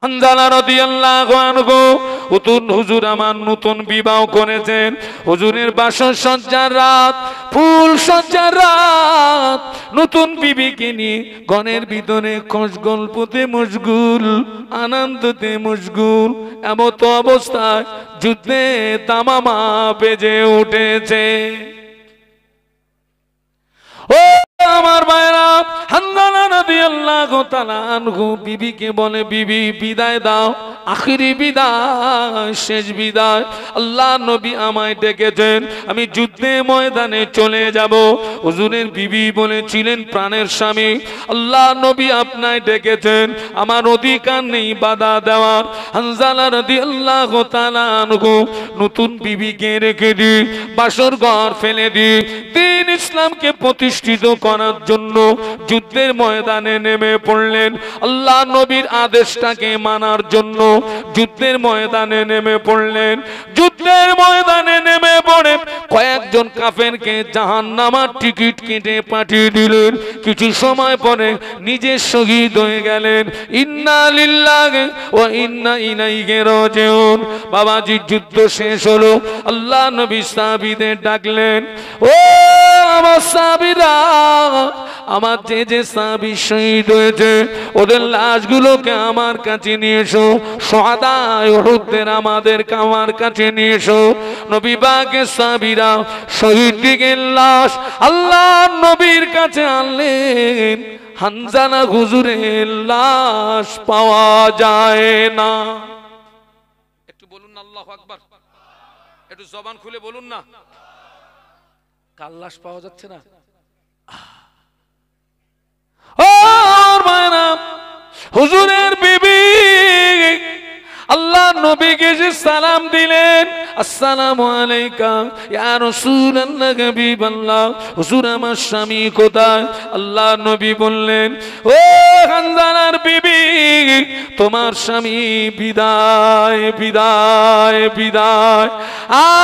হানজালা রাদিয়াল্লাহু আনহু হুজুর আমার নতুন বিবাহ করেছেন। হুজুরের বাসসজ্জার রাত, ফুল সজ্জার রাত, নতুন বিবিকে নিয়ে গণের ভিতরে খোঁজ গল্পতে মশগুল, আনন্দতে মশগুল। এমত অবস্থায় যুদ্ধে দামামা বেজে উঠেছে। ও আমার ভাইরা, হানজালা রাদিয়াল্লাহু তাআলা আনহু বিবিকে বলে, বিবি বিদায় দাও, আখিরি বিদায়, শেষ বিদায়। আল্লাহ নবী আমায় ডেকেছেন, আমি যুদ্ধে ময়দানে চলে যাব। হুজুরের বিবি বলেছিলেন, প্রাণের স্বামী, আল্লাহ নবী আপনায় ডেকেছেন, আমার অধিকার নেই বাধা দেওয়ার। হানজালা রাদিয়াল্লাহু তাআলা আনহু নতুন বিবিকে রেখে দি, বাসর ঘর ফেলে দি, দ্বীন ইসলামকে প্রতিষ্ঠিত করার জন্য যুদ্ধের ময়দানে নেমে পড়লেন। আল্লাহ নবীর আদেশটাকে মানার জন্য যুদ্ধের ময়দানে নেমে পড়লেন। যুদ্ধের ময়দানে নেমে পড়ে কয়েকজন কাফেরকে জাহান্নামের টিকিট কেটে পাঠিয়ে দিলেন। কিছু সময় পরে নিজে শহীদ হয়ে গেলেন। ইন্না লিল্লাহি ওয়া ইন্না ইলাইহি রাজিউন। বাবাজি, যুদ্ধ শেষ হলো। আল্লাহ নবী সাহাবীদের ডাকলেন, ও আমার সাহাবীরা, আমার যে সাহাবী শহীদ হয়েছে ওদের লাশগুলোকে আমার কাছে নিয়ে এসো। শুহাদা উহুদের আমাদেরকে আমার কাছে নিয়ে এসো। নবী পাকের সাহাবীরা শহীদদের লাশ আল্লাহ নবীর কাছে আনলেন। হানজালা হুজুরের লাশ পাওয়া যায় না। একটু বলুন না আল্লাহু আকবার, একটু জবান খুলে বলুন না। কার লাশ পাওয়া যাচ্ছে না? হুজুরের বিবি আল্লাহ নবীকে যে সালাম দিলেন, আসসালামু আলাইকা ইয়া রাসূলুল্লাহ, হাবিবাল্লাহ, হুজুর আমার স্বামী কোথায়? আল্লাহ নবী বললেন, ও হানজালার বিবি, তোমার স্বামী বিদায় বিদায় বিদায়,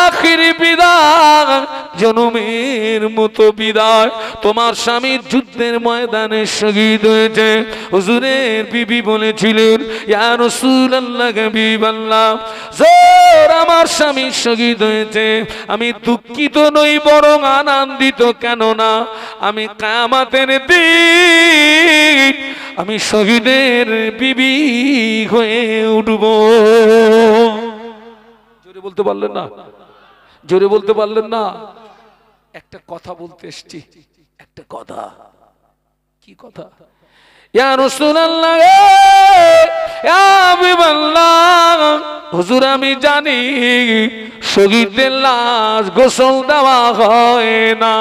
আখিরি বিদায়, জনমের মতো বিদায়। তোমার স্বামী যুদ্ধের ময়দানে শহীদ হয়েছে। হুজুরের বিবি বলেছিলেন, ইয়া রাসূলুল্লাহ, হাবিবাল্লাহ, জোর আমার স্বামী শহীদ হয়েছে, আমি দুঃখিত নই বরং আনন্দিত। কেননা আমি কিয়ামতের দিন আমি শহীদের বিবি হয়ে উঠব। জোরে বলতে পারলেন না? জোরে বলতে পারলেন না? একটা কথা বলতে এসেছি, একটা কথা। কি কথা? ইয়া রাসূলুল্লাহ, ইয়া হাবিবাল্লাহ, হুজুর আমি জানি শহীদদের লাশ গোসল দেওয়া হয় না।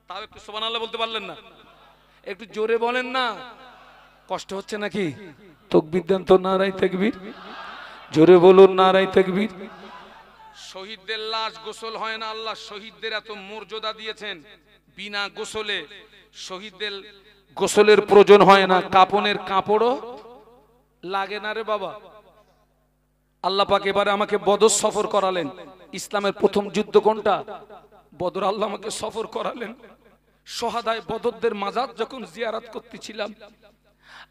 তাও একটু সুবহানাল্লাহ বলতে পারলেন না? একটু জোরে বলেন না। কষ্ট হচ্ছে নাকি? তাকবীর দেন তো, নারায়ে তাকবীর। জোরে বলুন, নারায়ে তাকবীর। শহীদদের লাশ গোসল হয় না। আল্লাহ শহীদদের এত মর্যাদা দিয়েছেন, বিনা গোসলে শহীদদের গোসলের প্রয়োজন হয় না, কাপনের কাপড়ও লাগে না রে বাবা। আল্লাহ পাক এবারে আমাকে বদর সফর করালেন। ইসলামের প্রথম যুদ্ধ কোনটা? বদর। আল্লাহ আমাকে সফর করালেন। শহাদায়ে বদরদের মাজার যখন জিয়ারত করতেছিলাম,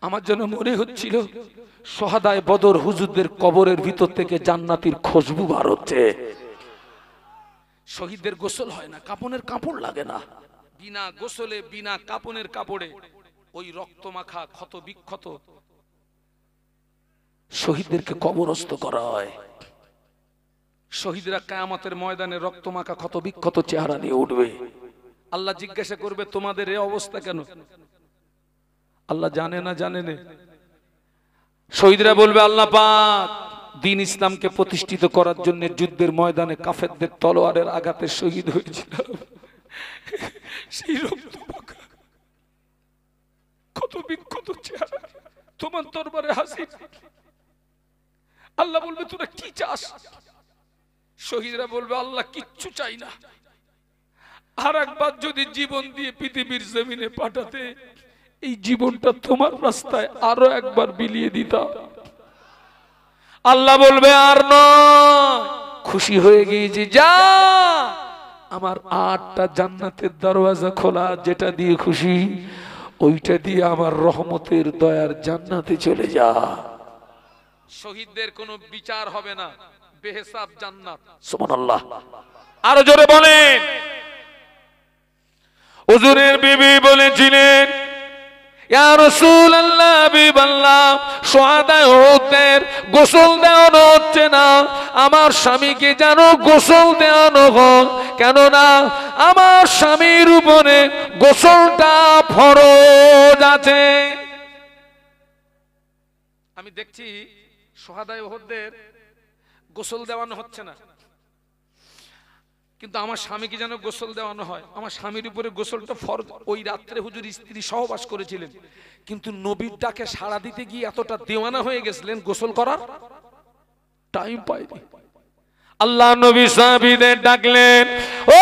আমার জন্য মনে হচ্ছিল শহাদায়ে বদর হুজুরদের কবরের ভিতর থেকে জান্নাতের খুশবু বার হচ্ছে। শহীদদের গোসল হয় না, কাপনের কাপড় লাগে না। বিনা গোসলে, বিনা কাপনের কাপড়ে ওই রক্ত মাখা ক্ষত বিক্ষত শহীদদেরকে কবরস্থ করা হয়। শহীদরা কিয়ামতের ময়দানে রক্ত মাখা ক্ষত বিক্ষত চেহারা নিয়ে উঠবে। আল্লাহ জিজ্ঞাসা করবে, তোমাদের এই অবস্থা কেন? আল্লাহ জানে না, জানে না। শহীদরা বলবে, আল্লাহ পাক দ্বীন ইসলামকে প্রতিষ্ঠিত করার জন্য যুদ্ধের ময়দানে কাফেরদের তলোয়ারের আঘাতে শহীদ হয়েছিলাম। সেই রক্ত মাখা ক্ষত বিক্ষত চেহারা তোমার দরবারে হাজির। আল্লাহ বলবে, তোরা কি চাস? শহীদরা বলবে, আল্লাহ কিচ্ছু চাই না, আর একবার যদি জীবন দিয়ে পৃথিবীর জমিনে পাঠাতে, এই জীবনটা তোমার রাস্তায় আরো একবার বিলিয়ে দিতাম। আল্লাহ বলবে, আর নয়, খুশি হয়ে গিয়েছি, যা, আমার 8টা জান্নাতের দরওয়াজা খোলা, যেটা দিয়ে খুশি ওইটা দিয়ে আমার রহমতের দয়ার জান্নাতে চলে যা। শহীদদের কোনো বিচার হবে না, বেহিসাব জান্নাত। সুবহানাল্লাহ। আরো জোরে বলেন। হুজুরের বিবি বলেছিলেন, ইয়া রাসূলুল্লাহ, হাবিবাল্লাহ, শুহাদায়ে উহুদের গোসল দেওয়ানো হচ্ছে না, আমার স্বামীকে যেন গোসল দেওয়ানো হয়, কেননা আমার স্বামীর উপরে গোসলটা ফরজ আছে। আমি দেখছি শুহাদায়ে উহুদের গোসল দেওয়ানো হচ্ছে না, কিন্তু আমার স্বামীকে যেন গোসল দেওয়ানো হয়। আমার স্বামীর উপরে গোসলটা ফরজ। ওই রাত্রে হুজুর স্ত্রী সহবাস করেছিলেন, কিন্তু নবীর ডাকে সাড়া দিতে গিয়ে এতটা দেওয়ানা হয়ে গেছিলেন, গোসল করার টাইম পাইনি। আল্লাহ নবী সাহাবীদের ডাকলেন, ও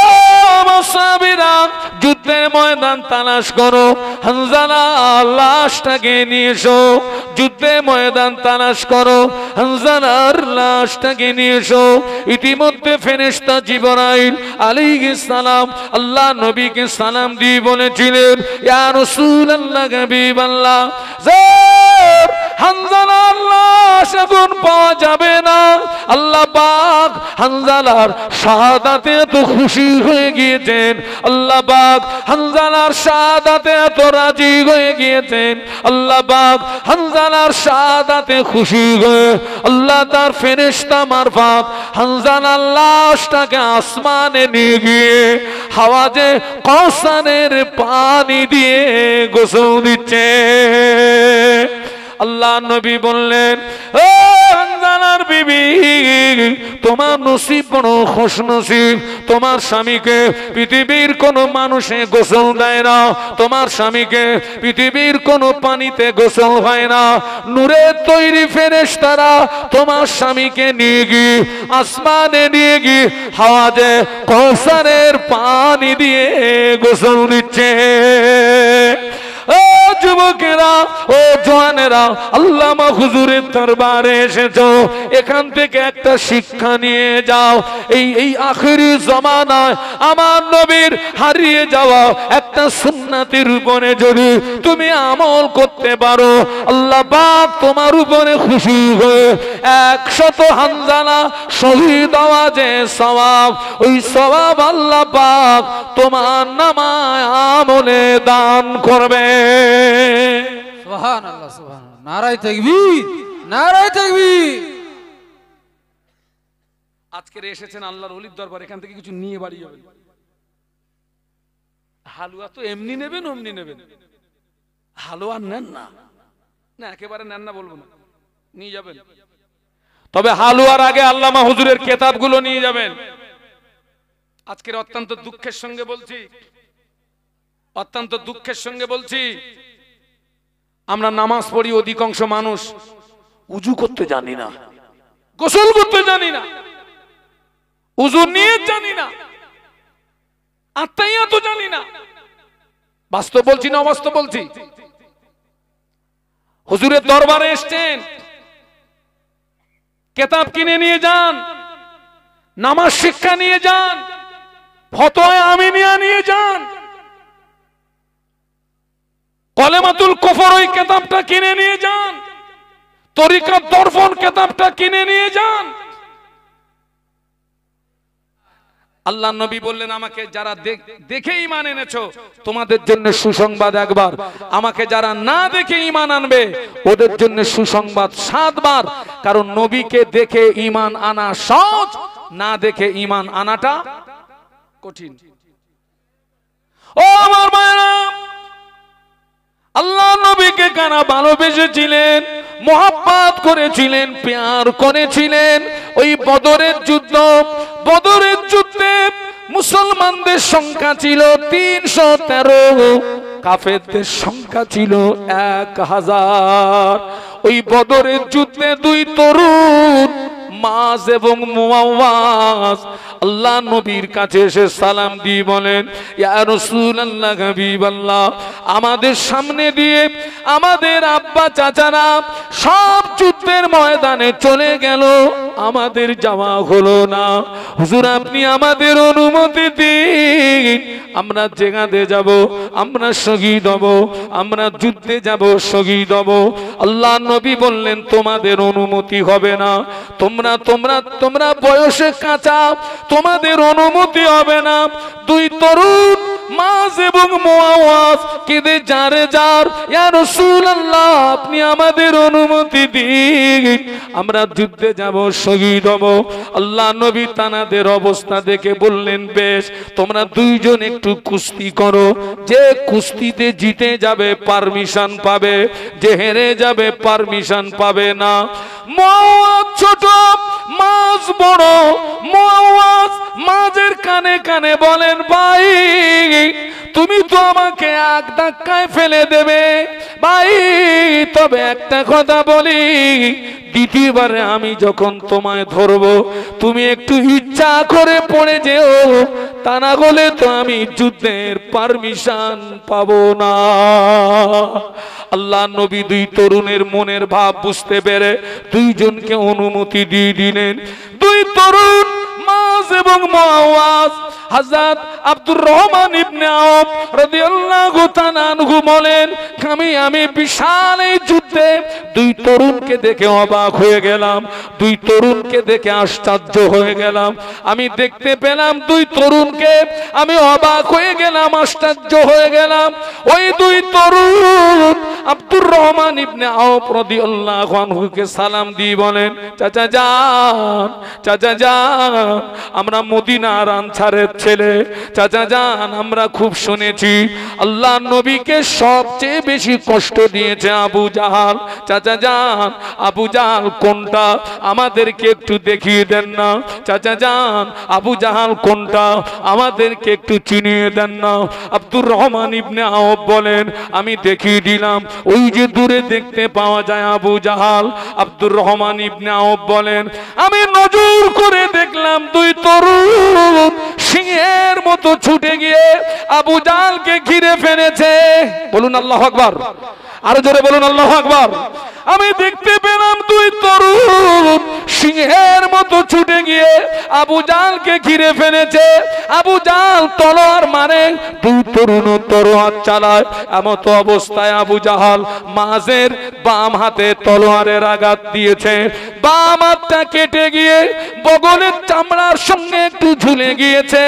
আমার সাহাবীরা, যুদ্ধের ময়দান তালাশ করো, হানজালা লাশটাকে নিয়ে এসো। যুদ্ধের ময়দান তালাশ করো, হানজালার লাশটাকে নিয়ে এসো। ইতিমধ্যে ফেরেশতা জিবরাইল আলাইহিস সালাম আল্লাহ নবীকে সালাম দিয়ে বলেছিলেন, ইয়া রাসূলুল্লাহ, হাবিবাল্লাহ, হানজালার লাশ এখন পাওয়া যাবে না। আল্লাহ পাক হানজালার শাহাদাতে এত খুশি হয়ে গিয়েছেন, আল্লাহ পাক হানজালার শাহাদাতে এত রাজি হয়ে গিয়েছেন, আল্লাহ পাক হানজালার শাহাদাতে খুশি হয়ে আল্লাহ তার ফেরেশতা মারফত হানজালার লাশটাকে আসমানে নিয়ে গিয়ে হাওয়াজে কাউসারের পানি দিয়ে গোসল দিচ্ছে। আল্লাহ নবী বললেন, ও হানজালার বিবি, তোমার নসিব বড় খুশনসিব। তোমার স্বামীকে পৃথিবীর কোন মানুষে গোসল দেয় না, তোমার স্বামীকে পৃথিবীর কোন পানিতে গোসল হয় না। নূরের তৈরি ফেরেশতারা তোমার স্বামীকে নিয়ে গিয়ে আসমানে নিয়ে গিয়ে হাওয়াজে কাউসারের পানি দিয়ে গোসল দিচ্ছে। ও যুবকেরা, ও জওয়ানেরা, আল্লামা হুজুরের দরবারে এসেছো, এখান থেকে একটা শিক্ষা নিয়ে যাও। এই আখিরি জামানায় আমার নবীর হারিয়ে যাওয়া একটা সুন্নাতের উপরে যদি তুমি আমল করতে পারো, আল্লাহ পাক তোমার উপরে খুশি হয়ে 100 হানজালা শহীদ হওয়া যে সওয়াব, ওই সওয়াব আল্লাহ পাক তোমার নামায় আমলে দান করবে। সুবহানাল্লাহ, সুবহানাল্লাহ, নারায়ে তাকবীর, নারায়ে তাকবীর। আজকে এসেছেন আল্লাহর ওলির দরবার, এখান থেকে কিছু নিয়ে বাড়ি যাবেন। হালুয়া তো এমনি নেবেন, অমনি নেবেন, হালুয়া নেন না, না একেবারে নেন না বলবো না, নিয়ে যাবেন। তবে হালুয়ার আগে আল্লামা হুজুরের কিতাবগুলো নিয়ে যাবেন। আজকের অত্যন্ত দুঃখের সঙ্গে বলছি, অত্যন্ত দুঃখের সঙ্গে বলছি, আমরা নামাজ পড়ি, অধিকাংশ মানুষ উজু করতে জানি না, গোসল করতে জানি না, উজু নিয়ে জানি না, আত্মাইয়া তো জানি না। বাস্তব বলছি না অবাস্তব বলছি? হুজুরের দরবারে এসছেন, কিতাব কিনে নিয়ে যান, নামাজ শিক্ষা নিয়ে যান, ফতোয়া আমিনিয়া নিয়ে যান, কলেমাতুল কুফর ওই কিতাবটা কিনে নিয়ে যান, তরিকাত দর্পণ কিতাবটা কিনে নিয়ে যান। আল্লাহ নবী বললেন, আমাকে যারা দেখে ঈমান এনেছো তোমাদের জন্য সুসংবাদ একবার, আমাকে যারা না দেখে ঈমান আনবে ওদের জন্য সুসংবাদ 7 বার। কারণ নবীকে দেখে ঈমান আনা সহজ, না দেখে ঈমান আনাটা কঠিন। ও আমার ভাইরা, আল্লাহ নবীকে কারা ভালোবেসেছিলেন, মোহাব্বত করেছিলেন, প্যার করেছিলেন? ওই বদরের যুদ্ধ, বদরের যুদ্ধে মুসলমানদের সংখ্যা ছিল 313, কাফেরদের সংখ্যা ছিল 1000। ওই বদরের যুদ্ধে 2 তরুণ মাজ এবং মুআওয়াজ আল্লাহ নবীর কাছে এসে সালাম দিয়ে বলেন, ইয়া রাসূলুল্লাহ, হাবিবাল্লাহ, আমাদের সামনে দিয়ে আমাদের আব্বা চাচারা সব যুদ্ধের ময়দানে চলে গেল, আমাদের যাওয়া হলো না। হুজুর আপনি আমাদের অনুমতি দিন, আমরা জেহাদে যাব, আমরা শহীদ হব, আমরা যুদ্ধে যাব, শহীদ হব। আল্লাহ নবী বললেন তোমাদের অনুমতি হবে না, তোমরা তোমরা তোমরা বয়সে কাঁচা, তোমাদের অনুমতি হবে না। দুই তরুণ মাঝ এবং মুআওয়াজ কেঁদে যারে যার, ইয়া রাসূলুল্লাহ আপনি আমাদের অনুমতি দিন, আমরা যুদ্ধে যাব, শহীদ হব। আল্লাহ নবী তানাদের অবস্থা দেখে বললেন বেশ, তোমরা দুইজন একটু কুস্তি করো, যে কুস্তিতে জিতে যাবে পারমিশন পাবে, যে হেরে যাবে পারমিশন পাবে না। মুআওয়াজ ছোট, মাঝ বড়। মুআওয়াজ মাঝের কানে কানে বলেন ভাই তুমি তো আমাকে এক ধাক্কায় ফেলে দেবে ভাই, তবে একটা কথা বলি, দ্বিতীয়বারে আমি যখন তোমায় ধরবো তুমি একটু ইচ্ছা করে পড়ে যেও, তা না হলে তো আমি যুদ্ধের পারমিশন পাবো না। আল্লাহ নবী দুই তরুণের মনের ভাব বুঝতে পেরে দুইজনকে অনুমতি দিয়ে দিলেন। দুই তরুণ মাঝ এবং মুআওয়াজ। হযরত আব্দুর রহমান ইবনে আওফ রাদিয়াল্লাহু তাআলা আনহু বলেন আমি বিশাল এই যুদ্ধে দুই তরুণকে দেখে অবাক হয়ে গেলাম, দুই তরুণকে দেখে আশ্চর্য হয়ে গেলাম। আমি দেখতে পেলাম দুই তরুণকে, আমি অবাক হয়ে গেলাম, আশ্চর্য হয়ে গেলাম। ওই দুই তরুণ আব্দুর রহমান ইবনে আওফ রাদিয়াল্লাহু আনহুকে সালাম দিয়ে বলেন চাচা যান, চাচা যান আমরা মদিনার আনসারের ছেলে, চাচা যান আমরা খুব শুনেছি আল্লাহ নবীকে সবচেয়ে বেশি কষ্ট দিয়েছে আবু জাহাল। চাচা যান আবু জাহাল কোনটা আমাদেরকে একটু দেখিয়ে দেন না, চাচা যান আবু জাহাল কোনটা আমাদেরকে একটু চিনিয়ে দেন না। আব্দুর রহমান ইবনে আওফ বলেন আমি দেখিয়ে দিলাম, ওই যে দূরে দেখতে পাওয়া যায় আবু জাহাল। আব্দুর রহমান ইবনে আওফ বলেন আমি নজর করে দেখলাম দুই তরুণ সিংহের মতো ছুটে গিয়ে আবু জাহালকে ঘিরে ফেলেছে। বলুন আল্লাহু আকবার, আরো জোরে বলুন আল্লাহু আকবার। আমি দেখতে পেলাম দুই তরুণ সিংহের মতো ছুটে গিয়ে আবু জাহালকে ঘিরে ফেলেছে। আবু জাহাল তলোয়ার মারে, দুই তরুণ তলোয়ার চালায়। এমত অবস্থায় আবু জাহাল মাঝের বাম হাতে তলোয়ারের আঘাত দিয়েছে, বাম হাতটা কেটে গিয়ে বগলের চামড়ার সঙ্গে একটু ঝুলে গিয়েছে।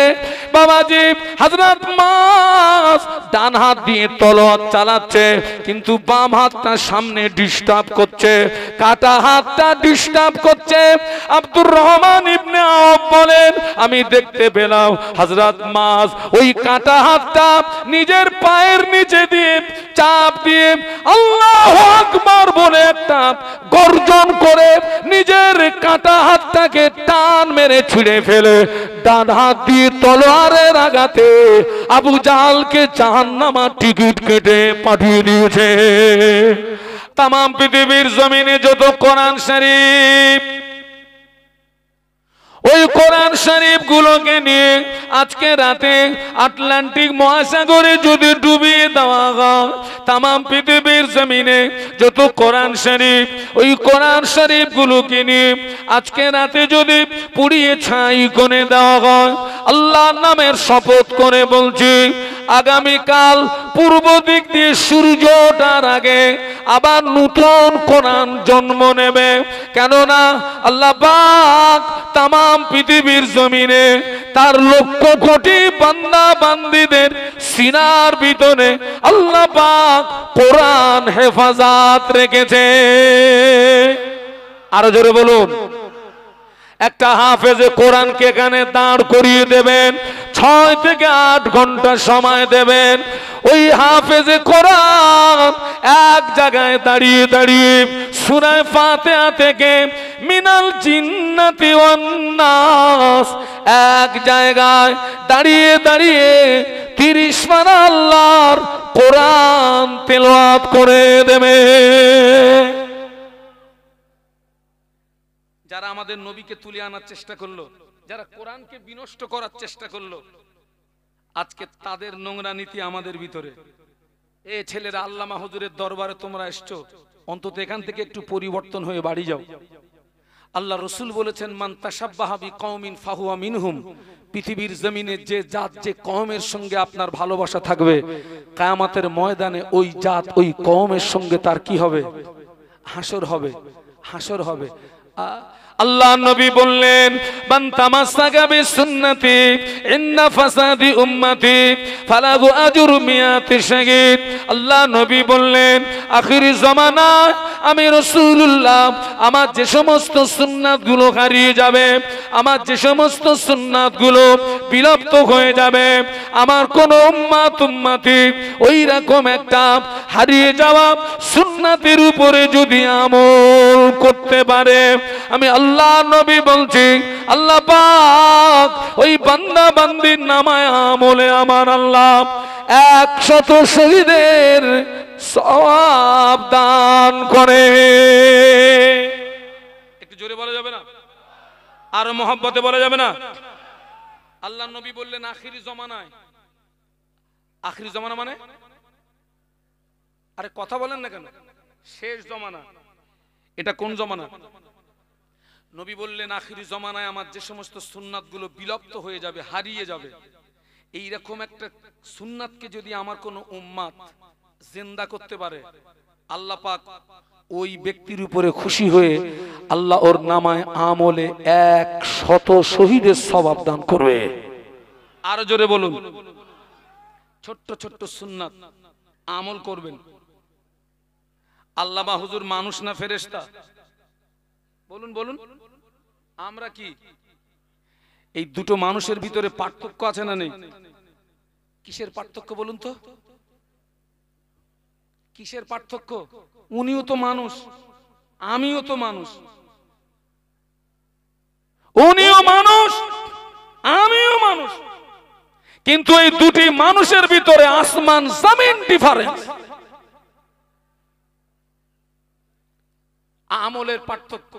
বাবাজি হযরত মাস ডান হাত দিয়ে তলোয়ার চালাচ্ছে, কিন্তু বাম হাতটা সামনে ডিস্টার্ব করছে, কাটা হাতটা ডিস্টার্ব করছে। আব্দুর রহমান ইবনে আওফ বলেন আমি দেখতে পেলাম হযরত মাস ওই কাটা হাতটা নিজের পায়ের নিচে দিয়ে চাপ দিয়ে আল্লাহু আকবার বলে একটা গর্জন করে নিজের কাটা হাতটাকে টান মেরে ছিঁড়ে ফেলে ডান হাত দিয়ে তলোয়ারের আঘাতে আবু জাহালকে জাহান্নামের টিকিট কেটে পাঠিয়ে দিয়েছে। তাম পৃথিবীর জমিনে যত কোরআন শরীফ, ওই কোরআন শরীফ গুলোকে নিয়ে আজকে রাতে আটলান্টিক মহাসাগরে যদি ডুবিয়ে দেওয়া হয়, তাম পৃথিবীর জমিনে যত কোরআন শরীফ, ওই কোরআন শরীফ গুলোকে নিয়ে আজকে রাতে যদি পুড়িয়ে ছাই করে দেওয়া হয়, আল্লাহর নামের শপথ করে বলছি আগামীকাল পূর্ব দিক দিয়ে সূর্য ওঠার আগে আবার নতুন কোরআন জন্ম নেবে। কেননা আল্লাহ পাক তাম পৃথিবীর জমিনে তার লক্ষ কোটি বান্দা বান্দীদের সিনার ভিতরে আল্লাহ পাক কোরআন হেফাজত রেখেছে। আরো জোরে বলুন। একটা হাফেজে কোরআনকে এখানে দাঁড় করিয়ে দেবেন, 6 থেকে 8 ঘন্টা সময় দেবেন। ওই হাফেজে কোরআন এক জায়গায় দাঁড়িয়ে দাঁড়িয়ে সূরা ফাতিহা থেকে মিনাল জিন্নাতি ওয়ান নাস এক জায়গায় দাঁড়িয়ে দাঁড়িয়ে 30 পারা আল্লাহর কোরআন তেলাওয়াত করে দেবে। যারা আমাদের নবীকে তুলে আনার চেষ্টা করলো, যারা কোরআনকে বিনষ্ট করার চেষ্টা করলো, আজকে তাদের নোংরা নীতি আমাদের ভিতরে। এ ছেলেরা আল্লামা হুজুরের দরবারে তোমরা এসছো, অন্তত এখান থেকে একটু পরিবর্তন হয়ে বাড়ি যাও। আল্লাহ রসুল বলেছেন, মান তাশাব্বাহা বিকওমিন ফাহুয়া মিনহুম। পৃথিবীর জমিনে যে জাত যে কওমের সঙ্গে আপনার ভালোবাসা থাকবে, কিয়ামতের ময়দানে ওই জাত ওই কওমের সঙ্গে তার কি হবে? হাসর হবে, হাসর হবে। আল্লাহ নবী বললেন, মান তামাসসাকা বিসুন্নতি ইন্না ফাসাদি উম্মতি ফালাহু আজরু মিয়াতি শাহীদ। আল্লাহ নবী বললেন, আখিরি জামানায় আমি রাসূলুল্লাহ আমার যে সমস্ত সুন্নাতগুলো হারিয়ে যাবে, আমার যে সমস্ত সুন্নাতগুলো বিলুপ্ত হয়ে যাবে, আমার কোন উম্মতি ওই রকম একটা হারিয়ে যাওয়া সুন্নাতের উপরে যদি আমল করতে পারে, আমি আল্লাহ নবী বলছি, আল্লাহ পাক ওই বান্দা বান্দির নামায় আমলে আমার আল্লাহ 100 শহীদের সওয়াব দান করে। একটু জোরে বলা যাবে না? আর মহব্বতে বলা যাবে না? আল্লাহ নবী বললেন, আখিরি জমানায়। আখিরি জমানা মানে? আরে কথা বলেন না কেন? শেষ জমানা। এটা কোন জমানা? নবী বললেন, আখিরি জমানায় আমার যে সমস্ত সুন্নাতগুলো বিলুপ্ত হয়ে যাবে, হারিয়ে যাবে, এই রকম একটা সুন্নাতকে যদি আমার কোন উম্মত জিন্দা করতে পারে, আল্লাহ পাক ওই ব্যক্তির উপরে খুশি হয়ে আল্লাহ ওর নামায় আমলে 100 শহীদের সওয়াব দান করবে। আরো জোরে বলুন। ছোট্ট ছোট্ট সুন্নাত আমল করবেন। আল্লামা হুজুর মানুষ না ফেরেশতা? বলুন বলুন। আমরা কি? এই দুটো মানুষের ভিতরে পার্থক্য আছে না নেই? কিসের পার্থক্য বলুন তো? কিসের পার্থক্য? উনিও তো মানুষ, আমিও তো মানুষ। উনিও মানুষ, আমিও মানুষ, কিন্তু এই দুটি মানুষের ভিতরে আসমান জমিন ডিফারেন্স। আমলের পার্থক্য,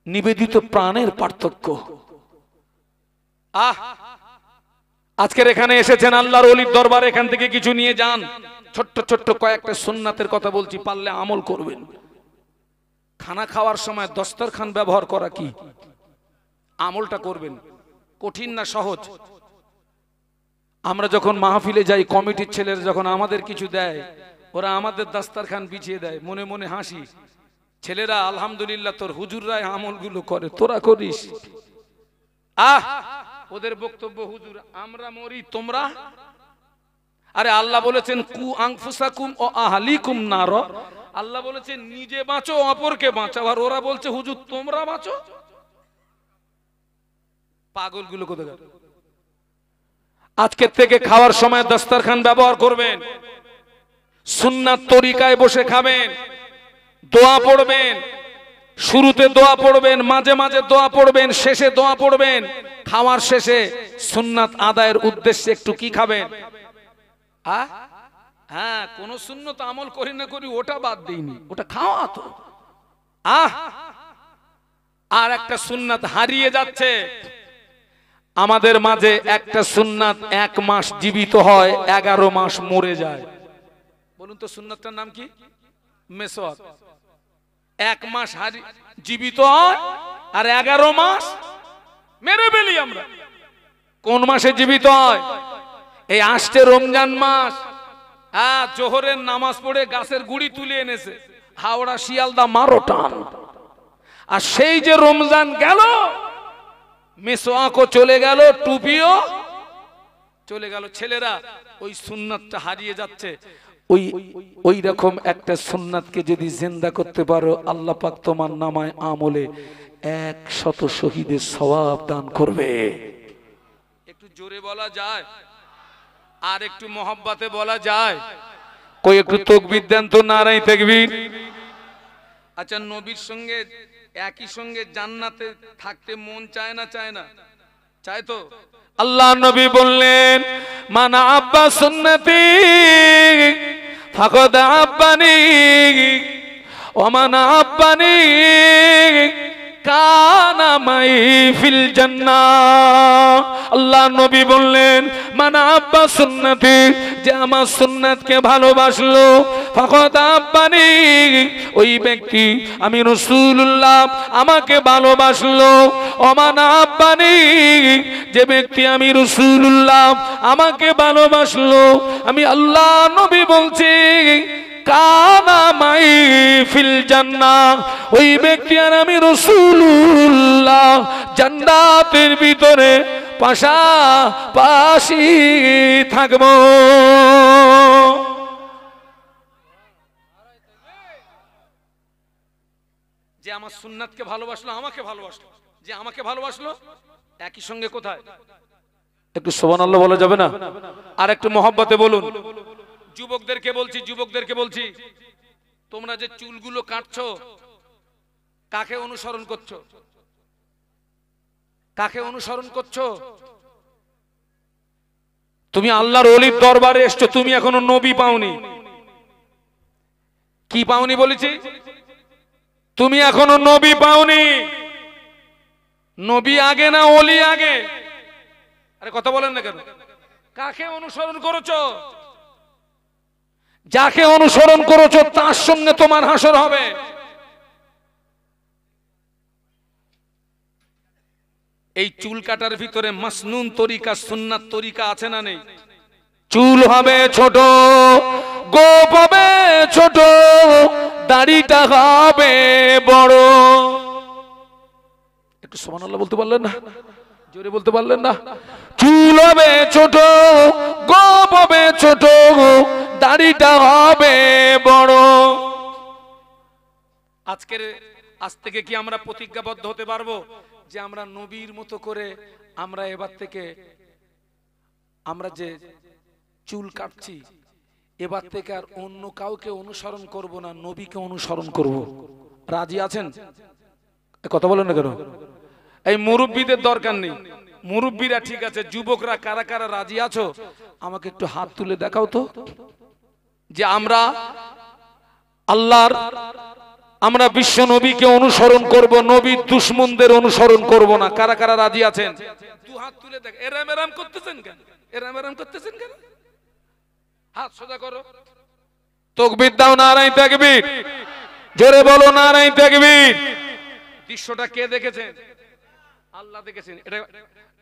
নিবেদিত প্রাণের পার্থক্য। আজকের এখানে এসেছেন আল্লাহর ওলির দরবারে, এখান থেকে কিছু নিয়ে যান। ছোট্ট ছোট্ট কয়েকটা সুন্নাতের কথা বলছি, পারলে আমল করবেন। খানা খাওয়ার সময় দস্তরখান ব্যবহার করা কি? আমলটা করবেন। কঠিন না সহজ? আমরা যখন মাহফিলে যাই, কমিটির ছেলেরা যখন আমাদের কিছু দেয়, ওরা আমাদের দস্তরখান বিছিয়ে দেয়, মনে মনে হাসি। ছেলেরা আলহামদুলিল্লাহ তোর হুজুররাই আমলগুলো করে, তোরা করিস। ওদের বক্তব্য, হুজুর আমরা মরি তোমরা। আরে আল্লাহ বলেছেন, কু আনফুসাকুম ও আহলিকুম নার। আল্লাহ বলেছেন নিজে বাঁচো, অপরকে বাঁচাও, আর ওরা বলছে হুজুর তোমরা বাঁচো। পাগলগুলো কোথাকার। আজকের থেকে খাওয়ার সময় দস্তরখান ব্যবহার করবেন, সুন্নাত তরিকায় বসে খাবেন, দোয়া পড়বেন। শুরুতে দোয়া পড়বেন, মাঝে মাঝে দোয়া পড়বেন, শেষে দোয়া পড়বেন। খাওয়ার শেষে সুন্নাত আদায়ের উদ্দেশ্যে একটু কি খাবেন? হ্যাঁ, কোন সুন্নত আমল করি না করি ওটা বাদ দিইনি, ওটা খাওয়া তো। আর একটা সুন্নাত হারিয়ে যাচ্ছে আমাদের মাঝে। একটা সুন্নাত 1 মাস জীবিত হয়, 11 মাস মরে যায়। বলুন তো সুন্নাতটার নাম কি? মেসওয়াক। 1 মাস জীবিত হয় আর 11 মাস মেরে ফেলি আমরা। কোন মাসে জীবিত হয়? এই আসছে রমজান মাস। জোহরের নামাজ পড়ে গাছের গুড়ি তুলে এনেছে, হাওড়া শিয়ালদা মারো টান। আর সেই যে রমজান গেল, মেসওয়াকও চলে গেল, টুপিও চলে গেল। ছেলেরা ওই সুন্নাতটা হারিয়ে যাচ্ছে। ওই রকম একটা সুন্নাতকে যদি জিন্দা করতে পারো, আল্লাহ পাক তোমার নামায় আমলে 100 শহীদের সওয়াব দান করবে। একটু জোরে বলা যায়? আর একটু মহব্বতে বলা যায়? কই একটু তাকবীর দেন তো, নারায়ে তাকবীর। আচ্ছা, নবীর সঙ্গে একই সঙ্গে জান্নাতে থাকতে মন চায় না? চায় না? চায় তো। আল্লাহ নবী বললেন, মান আব্বা সুন্নতি ফাকাদ আব্বানি ওয়া মান আব্বানি কানা মাই ফিল জান্নাহ। আল্লাহ নবী বললেন, মান আব্বা সুন্নতি, যে আমার সুন্নাতকে ভালোবাসলো, ফাকাদ আব্বানি, ওই ব্যক্তি আমি রাসূলুল্লাহ আমাকে ভালোবাসলো। ওমান আব্বানি, যে ব্যক্তি আমি রাসূলুল্লাহ আমাকে ভালোবাসলো, আমি আল্লাহ নবী বলছি কানা মাই ফিল জান্নাহ, ওই ব্যক্তি আর আমি রাসূলুল্লাহ জান্নাতের ভিতরে পাশাপাশি থাকবো। যে আমার সুন্নাতকে ভালোবাসলো, আমাকে ভালোবাসলো, যে আমাকে ভালোবাসলো, একই সঙ্গে কোথায়? একটু সুবহানাল্লাহ বলা যাবে না? আর একটু মহব্বতে বলুন। যুবকদেরকে বলছি, তোমরা যে চুলগুলো কাটছো, কাকে অনুসরণ করছো? কাকে অনুসরণ করছো? তুমি আল্লাহর ওলির দরবারে এসছো, তুমি এখনো নবী পাওনি। কি পাওনি বলেছি? তুমি এখনো নবী পাওনি। নবী আগে না ওলি আগে? আরে কথা বলেন না কেন? কাকে অনুসরণ করেছো? যাকে অনুসরণ করেছো তার সঙ্গে তোমার হাসর হবে। এই চুল কাটার ভিতরে মাসনুন তরিকা, সুন্নাত তরিকা আছে না নেই? চুল হবে ছোট, গোপ হবে ছোট, দাড়িটা হবে বড়। একটু সুবহানাল্লাহ বলতে পারলেন না? জোরে বলতে পারলেন না? চুল হবে ছোট, গোপ হবে ছোট, দাড়িটা হবে বড়। আজ থেকে কি আমরা প্রতিজ্ঞাবদ্ধ হতে পারবো যে আমরা নবীর মতো করে আমরা এবার থেকে আমরা যে চুল কাটছি, এবার থেকে আর অন্য কাউকে অনুসরণ করব না, নবীকে অনুসরণ করব? রাজি আছেন? কথা বলেন না কেন? এই মুরব্বীদের দরকার নেই, মুরব্বীরা ঠিক আছে, যুবকরা কারা কারা রাজি আছো আমাকে একটু হাত তুলে দেখাও তো, যে আমরা আল্লাহর, আমরা বিশ্ব নবীকে অনুসরণ করব, নবীর দুশমনদের অনুসরণ করব না। কারা কারা রাজি আছেন? দু হাত তুলে দেখ। এরাম এরাম করতেছেন কেন? এরাম এরাম করতেছেন কেন? হাত সোজা করো। তাকবীর দাও, নারায়ে তাকবীর। জোরে বলো নারায়ে তাকবীর। দৃশ্যটা কে দেখেছেন? আল্লাহ দেখেছেন। এটা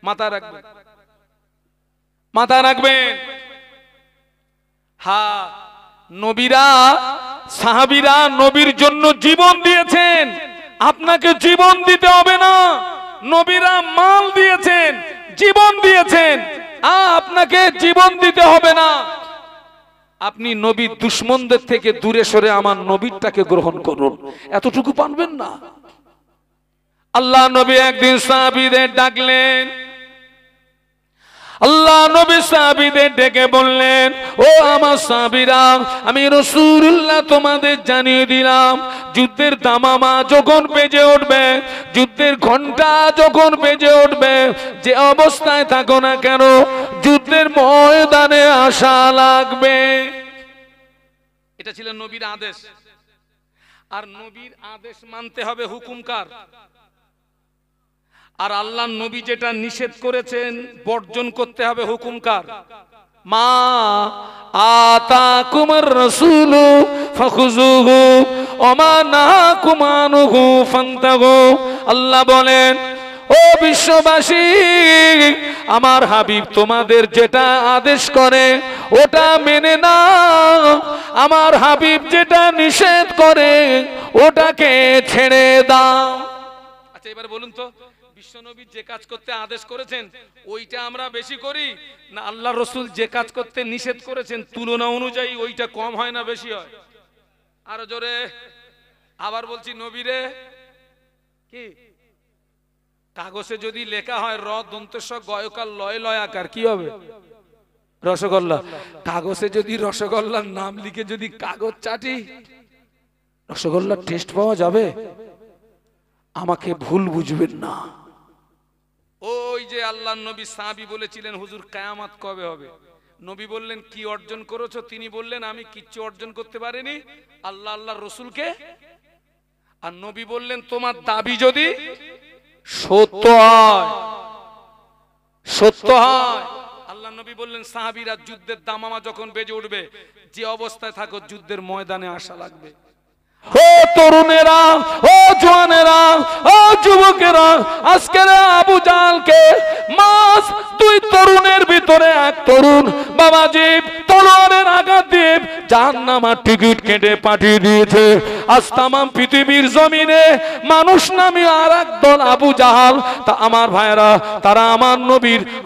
মাথায় রাখবেন, মাথায় রাখবেন। হ্যাঁ, নবীরা, সাহাবীরা নবীর জন্য জীবন দিয়েছেন, আপনাকে জীবন দিতে হবে না। নবীরা মাল দিয়েছেন, জীবন দিয়েছেন, আপনাকে জীবন দিতে হবে না। আপনি নবীর দুশমনদের থেকে দূরে সরে আমার নবীরটাকে গ্রহণ করুন, এতটুকু পারবেন না? আল্লাহ নবী একদিন সাহাবীদের ডাকলেন, আল্লাহ নবী সাহাবীদের ডেকে বললেন, ও আমার সাহাবীরা, আমি রাসূলুল্লাহ তোমাদের জানিয়ে দিলাম, যুদ্ধের দামামা যখন বেজে উঠবে, যুদ্ধের ঘন্টা যখন বেজে উঠবে, যে অবস্থায় থাকো না কেন, যুদ্ধের ময়দানে আসা লাগবে। এটা ছিল নবীর আদেশ। আর নবীর আদেশ মানতে হবে, হুকুমকার। আর আল্লাহর নবী যেটা নিষেধ করেছেন বর্জন করতে হবে, হুকুমকার। মা আতাকুমুর রাসূলু ফাখুযুহু ওয়া মা নাহাকুম আনহু ফান্তাহু। আল্লাহ বলেন, ও বিশ্ববাসী, আমার হাবিব তোমাদের যেটা আদেশ করে ওটা মেনে নাও, আমার হাবিব যেটা নিষেধ করে ওটাকে ছেড়ে দাও। আচ্ছা, এবার বলুন তো, বিশ্বনবী যে কাজ করতে আদেশ করেছেন ওইটা আমরা বেশি করি, না আল্লাহ রসুল যে কাজ করতে নিষেধ করেছেন তুলনা অনুযায়ী ওইটা কম হয় না বেশি হয়? আরো জোরে। আবার বলছি, নবীরে কি কাগজে যদি লেখা হয় র দন্তেশ গয়কাল লয় লয় আকার, কি হবে? রসগোল্লা। কাগজে যদি রসগোল্লার নাম লিখে যদি কাগজ চাটি, রসগোল্লার টেস্ট পাওয়া যাবে? আমাকে ভুল বুঝবেন না। ওই যে আল্লাহর নবী সাহাবী বলেছিলেন, হুজুর কিয়ামত কবে হবে? নবী বললেন, কি অর্জন করেছো? তিনি বললেন, আমি কিচ্ছু অর্জন করতে পারিনি, আল্লাহ আল্লাহর রাসূলকে। আর নবী বললেন, তোমার দাবি যদি সত্য হয়, সত্য হয়, আল্লাহ নবী বললেন সাহাবীরা যুদ্ধের দামামা যখন বেজে উঠবে যে অবস্থায় থাকো যুদ্ধের ময়দানে আসা লাগবে। ও তরুণেরা, ও জওয়ানেরা, ও যুবকেরা, আজকে আবু জাহলকে মাস দুই তরুণের ভিতরে এক তরুণ বাবাজি তলোয়ারের আঘাত দিয়ে জাহান্নামের টিকিট কেটে পাঠিয়ে দিয়েছে। আজ তামাম পৃথিবীর জমিনে মানুষ নামে আর এক দল আবু জাহাল, তা আমার ভাইরা তারা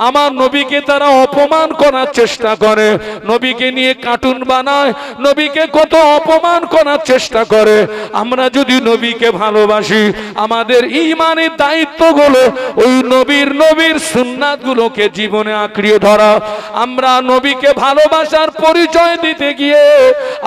আমার নবীকে তারা অপমান করার চেষ্টা করে, নবীকে নিয়ে কার্টুন বানায়, নবীকে কত অপমান করার চেষ্টা করে। আমরা যদি নবীকে ভালোবাসি আমাদের ঈমানের দায়িত্বগুলো ওই নবীর সুন্নাতগুলোকে জীবনে আঁকড়িয়ে ধরা। আমরা নবীকে ভালোবাসার পরিচয় দিতে গিয়ে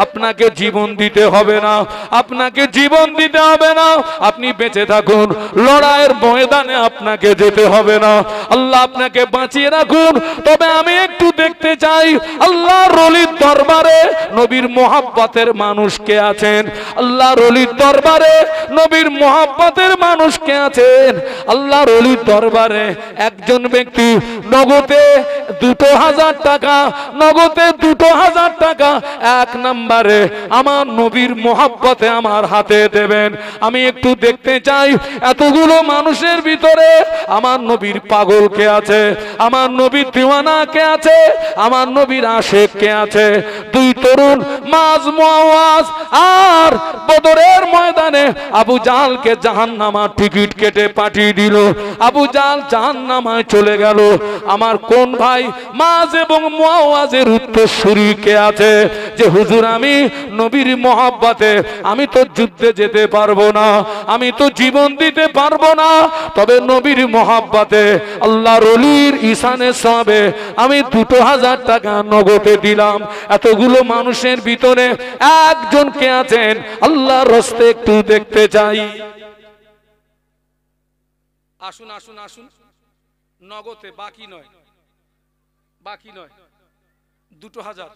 আপনাকে জীবন দিতে হবে না, আপনাকে জীবন দিতে হবে না, আপনি বেঁচে থাকুন, লড়াইয়ের ময়দানে আপনাকে যেতে হবে না। আল্লাহ আপনাকে বাঁচিয়ে রাখুন। তবে আমি একটু দেখতে চাই আল্লাহর ওলির দরবারে নবীর মোহাব্বতের মানুষ কে আছেন? আল্লাহর ওলির দরবারে নবীর মোহাব্বতের মানুষ কে আছেন? আল্লাহর ওলির দরবারে একজন ব্যক্তি নগদে 2000 টাকা, নগদে 2000 টাকা এক নম্বরে আমার নবীর মোহাব্বতে আমার হাতে দেবেন। আমি একটু দেখতে চাই এতগুলো মানুষের ভিতরে আমার নবীর পাগল কে আছে, আমার নবীর দিওয়ানা কে আছে, আমার নবীর আশেক কে আছে? দুই তরুণ মাজ মুআওয়াজ আর বদরের ময়দানে আবু জাহলকে জাহান্নামের টিকিট কেটে পাঠিয়ে দিল। আবু জাহল জাহান্নামে চলে গেল। আমার কোন ভাই মাজ এবং মুআওয়াজের উত্তরসূরি কে আছে যে হুজুর আমি নবীর মোহাব্বতে আমি তো যুদ্ধে যেতে পারবো না, আমি তো জীবন দিতে পারবো না, তবে নবীর মোহাব্বতে আল্লাহর ওলির ঈশানে সবে আমি 2000 টাকা নগদে দিলাম। এতগুলো মানুষের ভিতরে একজন কে আছেন আল্লাহর রাস্তে একটু দেখতে চাই। আসুন আসুন আসুন, নগদে, বাকি নয়, বাকি নয়, 2000।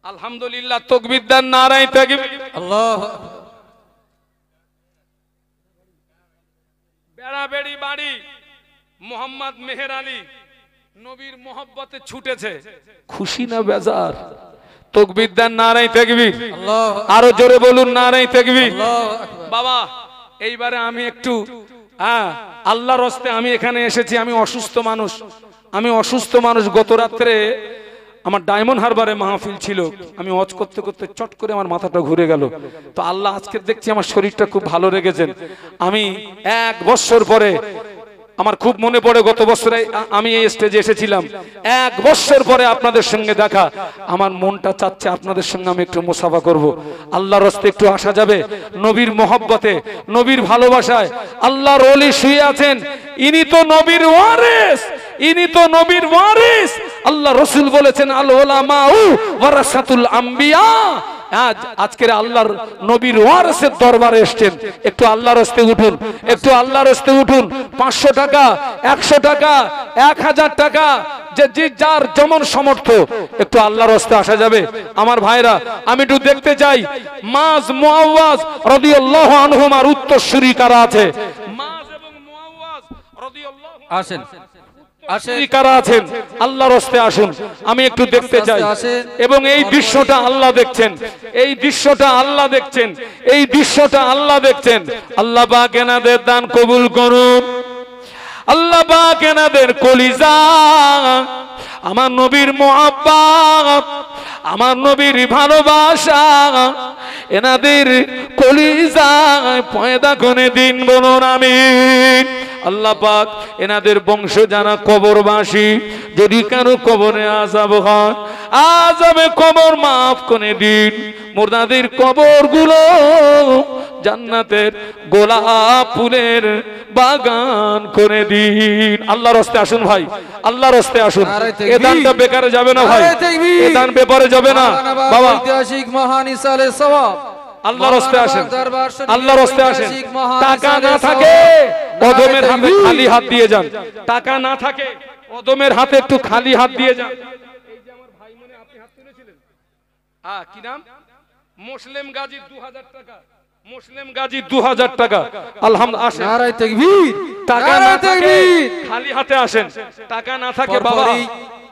আলহামদুলিল্লাহ, তাকবীর দেন, নারায়ে তাকবীর। আল্লাহ বেড়াবেড়ি বাড়ি মোহাম্মদ মেহের আলী নবীর মোহব্বতে ছুটেছে, খুশি না বেজার? তাকবীর দেন, নারায়ে তাকবীর। আল্লাহ আরো জোরে বলুন, নারায়ে তাকবীর। আল্লাহু আকবার। বাবা এইবারে আমি একটু আল্লাহর রাস্তে আমি এখানে এসেছি। আমি অসুস্থ মানুষ। গত রাত্রে আমার ডায়মন্ড হারবারে মাহফিল ছিল, আমি ওয়াজ করতে করতে চট করে আমার মাথাটা ঘুরে গেল। তো আল্লাহ আজকে দেখছি আমার শরীরটা খুব ভালো রেখেছেন। আমি 1 বছর পরে আমার খুব মনে পড়ে, গত বছরে আমি এই স্টেজে এসেছিলাম, 1 বছর পরে আপনাদের সঙ্গে দেখা। আমার মনটা চাচ্ছে আপনাদের সঙ্গে আমি একটু মুসাফা করব। আল্লাহর রাস্তে একটু আসা যাবে? নবীর মোহব্বতে, নবীর ভালোবাসায় আল্লাহর ওলি শুয়ে আছেন। ইনি তো নবীর ওয়ারিস, ইনি তো নবীর ওয়ারিস। আল্লাহ রাসূল বলেছেন আল উলামাউ ওয়ারাসাতুল আম্বিয়া। আজকের আল্লাহর নবীর ওয়ারিসের দরবারে এসেছেন। একটু আল্লাহর রাস্তে উঠুন, একটু আল্লাহর রাস্তে উঠুন। 500 টাকা, 100 টাকা, 1000 টাকা, যে যার যেমন সমর্থ, একটু আল্লাহর রাস্তে আসা যাবে? আমার ভাইরা আমি একটু দেখতে চাই মাজ মুআওয়াজ রাদিয়াল্লাহু আনহুমার উত্তরসূরি কারা আছে? মাজ এবং মুআওয়াজ রাদিয়াল্লাহু আসেন আসেন, কারা আছেন? আল্লাহর রাস্তে আসুন, আমি একটু দেখতে চাই। এবং এই দৃশ্যটা আল্লাহ দেখছেন, এই দৃশ্যটা আল্লাহ দেখছেন, এই দৃশ্যটা আল্লাহ দেখছেন। আল্লাহ পাক এনাদের দান কবুল করুন। আল্লাহ পাক এনাদের কলিজা, আমার নবীর মুহাব্বত, আমার নবীর ভালোবাসা এনাদের কলিজায় পয়দা করে দিন, বলুন আমিন। আল্লাহ পাক এনাদের বংশ যারা কবরবাসী, যদি কারো কবরে আযাব হয়, আযাবে কবর মাফ করে দিন। মুর্দাদের কবরগুলো জান্নাতের গোলাপ ফুলের বাগান করে দিন। আল্লাহর রাস্তে আসুন ভাই, আল্লাহর রাস্তে আসুন। এ দানটা বেকারে যাবে না ভাই, এ দান বেকারে যাবে না বাবা। ঐতিহাসিক মহান ইসালে সওয়াব, আল্লাহর রাস্তে আসেন, আল্লাহর রাস্তে আসেন। টাকা না থাকে অদমের হাতে খালি হাত দিয়ে যান, টাকা না থাকে অদমের হাতে একটু খালি হাত দিয়ে যান। এই যে আমার ভাই মনে আপনি হাত তুলেছিলেন, কি নাম? মুসলিম গাজী 2000 টাকা, মুসলিম গাজী 2000 টাকা। আলহামদুলিল্লাহ, আসেন। নারায়ে তাকবীর, টাকা না থাকে খালি হাতে আসেন, টাকা না থাকে বাবা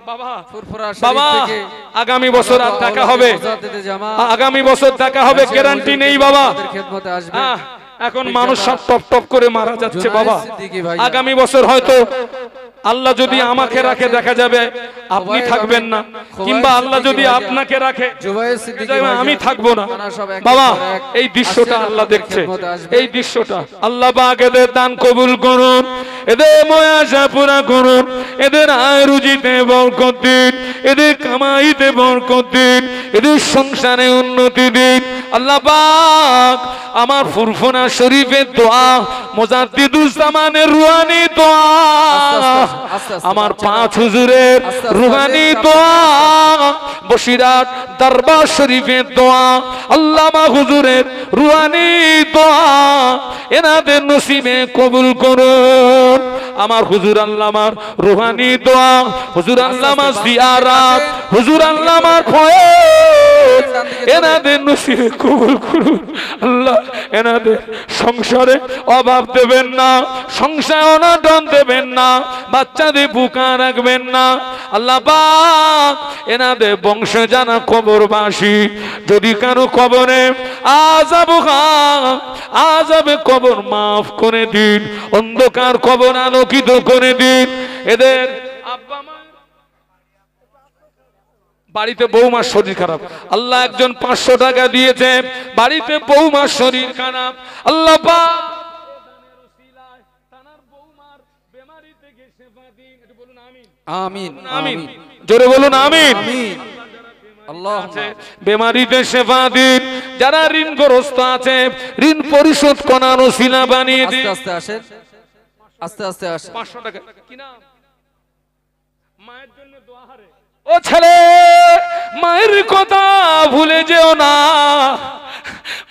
বাবা ফুরফুরা বাবা শরীফ থেকে আগামী বছর আর দেখা হবে, মুজাদ্দিদে জামাত আগামী বছর দেখা হবে, গ্যারান্টি নেই বাবা। তাদের খেদমতে আসবে। এখন মানুষ সব টপ টপ করে মারা যাচ্ছে বাবা, সিদ্দিকী ভাই আগামী বছর হয়তো আল্লাহ যদি আমাকে রাখে দেখা যাবে আপনি থাকবেন না, কিংবা আল্লাহ যদি আপনাকে রাখে জুবাইর সিদ্দিকী আমি থাকবো না বাবা। এই দৃশ্যটা আল্লাহ দেখছে, এই দৃশ্যটা আল্লাহ পাক এদের দান কবুল করুন, এদের ময়াশা পুরা করুন, এদের আয় রুজিতে বরকত দিন, এদের কামাইতে বরকত দিন, এদের সংসারে উন্নতি দিন আল্লাহ পাক। আমার ফুরফুরা শরীফের দোয়া, মুজাদ্দিদুস জামানের রুহানি দোয়া, আমার পাঁচ হুজুরের রুহানি দোয়া, বসিরাট দরবার শরীফের দোয়া, আল্লামা হুজুরের রুহানি দোয়া এনাদের নসিবে কবুল করুন। আমার হুজুর আল্লামার রুহানি দোয়া, হুজুর আল্লামা জিয়ারাত, হুজুর আল্লামার ফয়েজ এনাদের নসিবে কবুল করুন আল্লাহ। এনাদের সংসারে অভাব দেবেন না, সংসারে অনটন দেবেন না, বাচ্চাদের বুকা রাখবেন না আল্লাহ পাক। এনাদের বংশ জানা কবরবাসী, যদি কারো কবরে আযাবে কবর মাফ করে দিন, অন্ধকার কবর আলোকিত করে দিন। এদের আব্বা মা বাড়িতে বৌমার শরীর খারাপ, আল্লাহ একজন 500 টাকা দিয়েছে, বাড়িতে বৌমার শরীর খারাপ আল্লাহ পাক তানার বৌমার বেমারি থেকে শেফা দিন। একটু বলুন আমিন। আমিন আমিন, জোরে বলুন আমিন। আমিন। আল্লাহ বেমারিতে শেফা দিন, যারা ঋণগ্রস্ত আছে ঋণ পরিশোধ করার ওসিলা বানিয়ে দিন। আস্তে আসেন, আস্তে আস্তে আসেন। 500 টাকা কি নাম? মায়ের জন্য দোয়া হারে। ও ছেলে, মায়ের কথা ভুলে যেও না,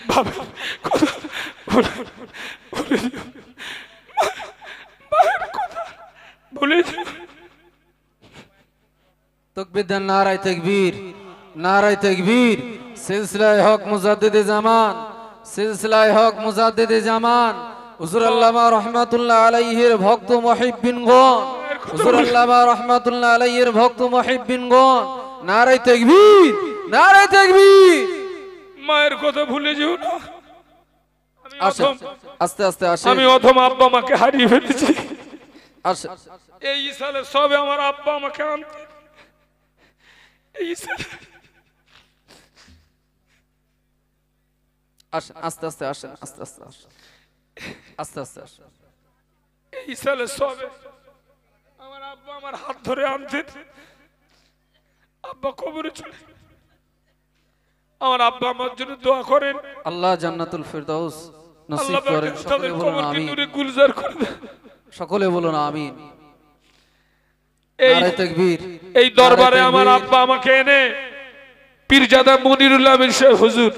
বাবার কথা ভুলে যেও, মায়ের কথা ভুলে যেও। তাকবীর দেন, নারায়ে তাকবীর, নারায়ে তাকবীর। সিলসিলায়ে হক মুজাদ্দিদে জামান, সিলসিলায়ে হক মুজাদ্দিদে জামান হুজুর আল্লামা রাহমাতুল্লাহ আলাইহির ভক্ত মুহিব্বিনগণ, হুজুর আল্লামা রাহমাতুল্লাহ আলাইহির ভক্ত মুহিব্বিনগণ, নারায়ে তাকবীর, নারায়ে তাকবীর। মায়ের কথা ভুলে যেও না। আসেন, আস্তে আস্তে আসেন। আমি অথম আব্বা মাকে হারিয়ে ফেলেছি। আসেন, এই সালে সবে আমার আব্বা আমাকে আনতে, এই সালে আসেন, আস্তে আস্তে আসেন, আস্তে আস্তে আসেন, আস্তে আস্তে আসেন। এই সালে সবে আমার আব্বা আমার হাত ধরে আনতে, আব্বা কবরে চলে। আমার আব্বা আমার জন্য দোয়া করেন, আল্লাহ জান্নাতুল ফেরদাউস নসিব আল্লাহ করেন। পাক সকলে তাদের বলুন কবরকে আমিন, নূরে গুলজার করে দেন। সকলে বলুন আমিন। এই নারায়ে তাকবীর। এই দরবারে নারায়ে আমার তাকবীর। আব্বা আমাকে এনে পীরজাদা মনিরুল্লাহ আমিন সাহেব হুজুর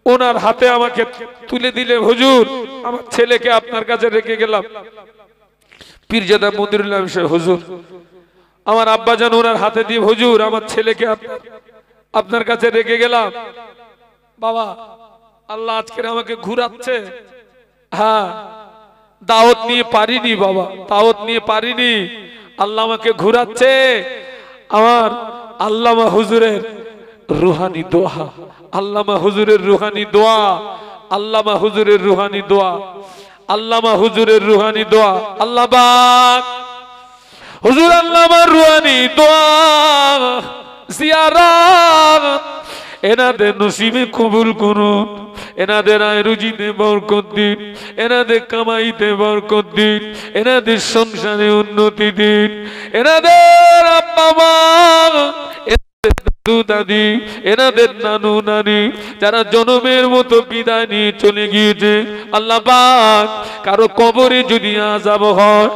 ওনার হাতে আমাকে তুলে দিলে, হুজুর আমার ছেলেকে আপনার কাছে রেখে গেলাম। পীরজাদা মনিরুল্লাহ আমিন সাহেব হুজুর আমার আব্বা জান ওনার হাতে দিয়ে, হুজুর আমার ছেলেকে আপনার কাছে রেখে গেলাম। বাবা আল্লাহ আজকে আমাকে ঘুরাচ্ছে। হ্যাঁ, দাওয়াত নিয়ে পারিনি বাবা, দাওয়াত নিয়ে পারিনি, আল্লাহ আমাকে ঘুরাচ্ছে। আমার আল্লামা হুজুরের রুহানি দোয়া, আল্লামা হুজুরের রুহানি দোয়া, আল্লামা হুজুরের রুহানি দোয়া, আল্লামা হুজুরের রুহানি দোয়া। আল্লাহ পাক হুজুর আল্লামার রুহানি দোয়া জিয়ারত এনাদের নসিবে কবুল করুন, এনাদের আয় রুজিতে বরকত দিন, এনাদের কামাইতে বরকত দিন, এনাদের সংসারে উন্নতি দিন, এনাদের আব্বা মা, এনাদের দাদু দাদি, এনাদের নানু নানি যারা জনমের মতো বিদায় নিয়ে চলে গিয়েছে, আল্লাহ পাক কারো কবরে যদি আযাব হয়,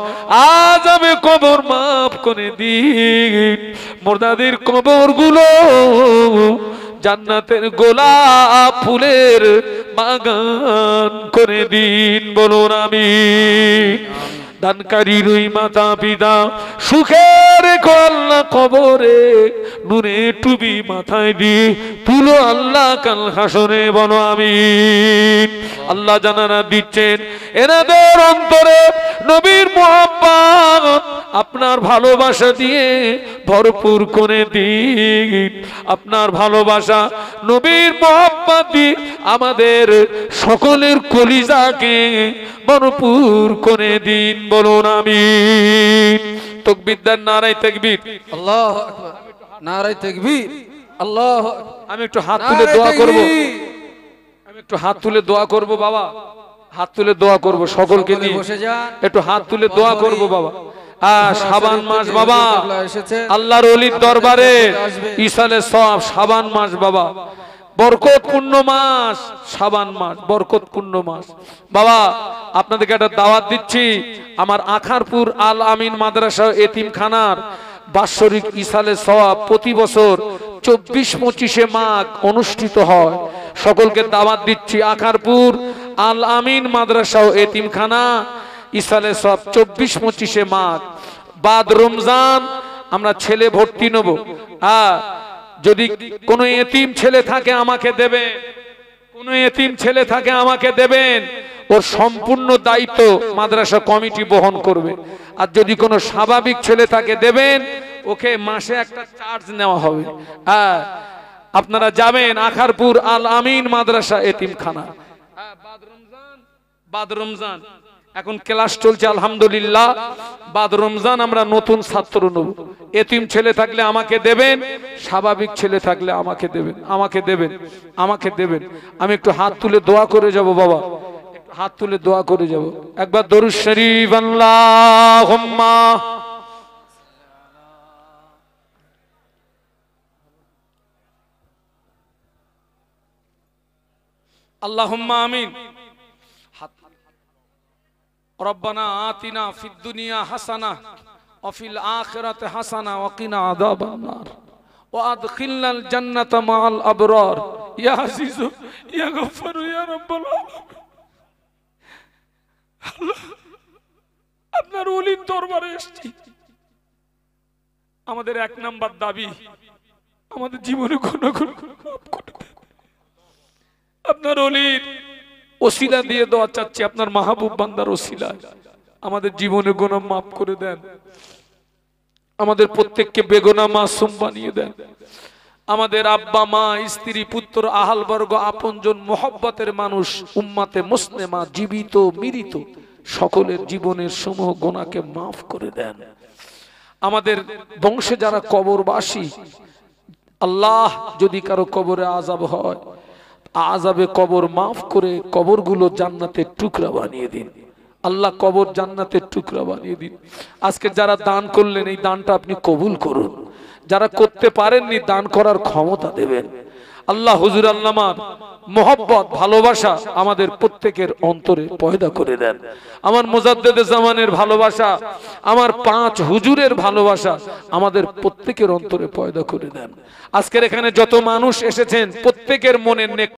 আযাবে কবর মাফ করে দিন। মুর্দাদের কবরগুলো জান্নাতের গোলাপ ফুলের বাগান করে দিন, বলুন আমিন। দানকারীর ওই মাতা পিতা সুখের রেখো আল্লাহ, কবরে নূরে টুপি মাথায় দিয়ে তুলো আল্লাহ কাল হাসরে, বলো আমিন। আল্লাহ জানারা দিচ্ছেন এনাদের অন্তরে নবীর মুহাব্বত আপনার ভালোবাসা দিয়ে ভরপুর করে দিন। আপনার ভালোবাসা নবীর মোহাব্বত দিয়ে আমাদের সকলের কলিজাকে ভরপুর করে দিন। বলুন আমিন। তাকবীর দেন, নারায়ে তাকবীর। আল্লাহু আকবার, নারায়ে তাকবীর, আল্লাহু আকবার। আমি একটু হাত তুলে দোয়া করব, আমি একটু হাত তুলে দোয়া করব বাবা, হাত তুলে দোয়া করব সকলকে নিয়ে। বসে যান, একটু হাত তুলে দোয়া করব বাবা। শাবান মাস বাবা, আল্লাহর ওলির দরবারে ইসালে সওয়াব। শাবান মাস বাবা, বরকতপূর্ণ মাস। শাবান মাস বরকতপূর্ণ মাস বাবা। আপনাদেরকে একটা দাওয়াত দিচ্ছি, আমার আখারপুর আল আমিন মাদ্রাসা এতিমখানার বাৎসরিক ইসালে সওয়াব প্রতি বছর 24-25 মাঘ অনুষ্ঠিত হয়। সকলকে দাওয়াত দিচ্ছি, আখারপুর আল আমিন মাদ্রাসা ও এতিমখানা ইসালে সওয়াব 24-25 মাঘ বাদ রমজান আমরা ছেলে ভর্তি নেব। যদি কোনো এতিম ছেলে থাকে আমাকে দেবেন, কোনো এতিম ছেলে থাকে আমাকে দেবেন। ওর সম্পূর্ণ দায়িত্ব মাদ্রাসা কমিটি বহন করবে। আর যদি কোনো স্বাভাবিক ছেলে থাকে দেবেন, ওকে মাসে একটা চার্জ নেওয়া হবে। আপনারা যাবেন আখারপুর আল আমিন মাদ্রাসা এতিমখানা। বাদ রমজান এখন ক্লাস চলছে আলহামদুলিল্লাহ। বাদ রমজান আমরা নতুন ছাত্র নেব। এতিম ছেলে থাকলে আমাকে দেবেন, স্বাভাবিক ছেলে থাকলে আমাকে দেবেন, আমাকে দেবেন, আমাকে দেবেন। আমি একটু হাত তুলে দোয়া করে যাব বাবা, হাত তুলে দোয়া করে যাব। একবার দরুদ শরীফ আল্লাহুম্মা আল্লাহুম্মা আমিন। রব্বানা আতিনা ফিদ দুনিয়া হাসানা ওয়া ফিল আখিরাতি হাসানা ওয়া কিনা আযাবান নার ওয়া আদখিলনাল জান্নাতা মাআল আবরার ইয়া আজিজু ইয়া গফফার ইয়া রাব্বাল আলামিন। আল্লাহ, আপনার ওলির দরবারে এসেছি। আমাদের এক নাম্বার দাবি, আমাদের জীবনে গুনাহগুলো মাফ করে দেন। আপনার ওলির ওসিলা দিয়ে দোয়া চাচ্ছি, আপনার মাহবুব বান্দার ওসিলা আমাদের জীবনে গুনাহ মাফ করে দেন। আমাদের প্রত্যেককে বেগুনাহ মাসুম বানিয়ে দেন। আমাদের আব্বা মা স্ত্রী পুত্র আহাল বর্গ আপনজন মোহব্বতের মানুষ উম্মাতে মুসলিমা জীবিত মৃত সকলের জীবনের সমূহ গুনাহকে মাফ করে দেন। আমাদের বংশে যারা কবরবাসী, আল্লাহ যদি কারো কবরে আযাব হয়, আযাবে কবর মাফ করে কবরগুলো জান্নাতের টুকরা বানিয়ে দিন। আল্লাহ কবর জান্নাতের টুকরা বানিয়ে দিন। আজকে যারা দান করলেন এই দানটা আপনি কবুল করুন। যারা করতে পারেননি দান করার ক্ষমতা দেবেন। আল্লাহ হুজুর আল্লামার মোহব্বত ভালোবাসা আমাদের প্রত্যেকের অন্তরে পয়দা করে দেন। আমার মুজাদ্দেদে জামানের ভালোবাসা, আমার 5 হুজুরের ভালোবাসা আমাদের প্রত্যেকের অন্তরে পয়দা করে দেন। আজকের এখানে যত মানুষ এসেছেন প্রত্যেকের মনের নেক